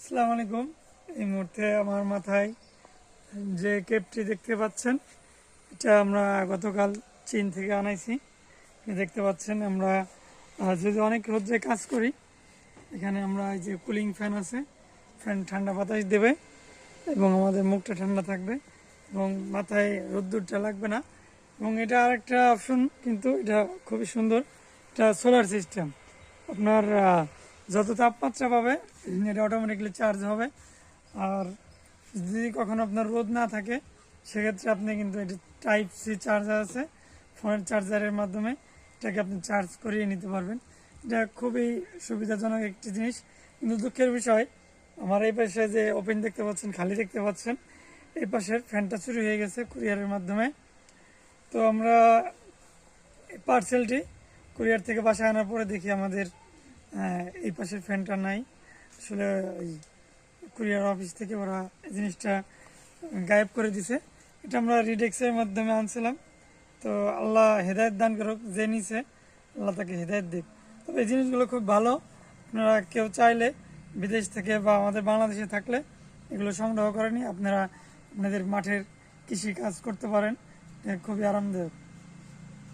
আসসালামু আলাইকুম। এই মুহূর্তে আমার মাথায় যে কেপটি দেখতে পাচ্ছেন, এটা আমরা গতকাল চীন থেকে আনাইছি। দেখতে পাচ্ছেন আমরা যদি অনেক রোদ্রে কাজ করি, এখানে আমরা এই যে কুলিং ফ্যান আছে, ফ্যান ঠান্ডা বাতাস দেবে এবং আমাদের মুখটা ঠান্ডা থাকবে এবং মাথায় রোদ্দুরটা লাগবে না। এবং এটা আরেকটা অপশন, কিন্তু এটা খুবই সুন্দর। এটা সোলার সিস্টেম। আপনার যত তাপমাত্রা পাবে এটা অটোমেটিকলি চার্জ হবে। আর যদি কখনো আপনার রোদ না থাকে, সেক্ষেত্রে আপনি কিন্তু এটি টাইপ সি চার্জার আছে, ফোনের চার্জারের মাধ্যমে এটাকে আপনি চার্জ করিয়ে নিতে পারবেন। এটা খুবই সুবিধাজনক একটি জিনিস। কিন্তু দুঃখের বিষয়, আমার এই পাশে যে ওপেন দেখতে পাচ্ছেন, খালি দেখতে পাচ্ছেন, এই পাশের ফ্যানটা চুরি হয়ে গেছে কুরিয়ারের মাধ্যমে। তো আমরা পার্সেলটি কুরিয়ার থেকে বাসায় আনার পরে দেখি আমাদের এই পাশের ফ্যানটা নাই। আসলে ওই কুরিয়ার অফিস থেকে ওরা এই জিনিসটা গায়েব করে দিছে। এটা আমরা রিডেক্সের মাধ্যমে আনছিলাম। তো আল্লাহ হেদায়েত দান করুক, যে নিছে আল্লাহ তাকে হেদায়েত দিক। তবে এই জিনিসগুলো খুব ভালো। আপনারা কেউ চাইলে বিদেশ থেকে বা আমাদের বাংলাদেশে থাকলে এগুলো সংগ্রহ করেনি, আপনারা আপনাদের মাঠের কৃষি কাজ করতে পারেন। খুবই আরামদায়ক।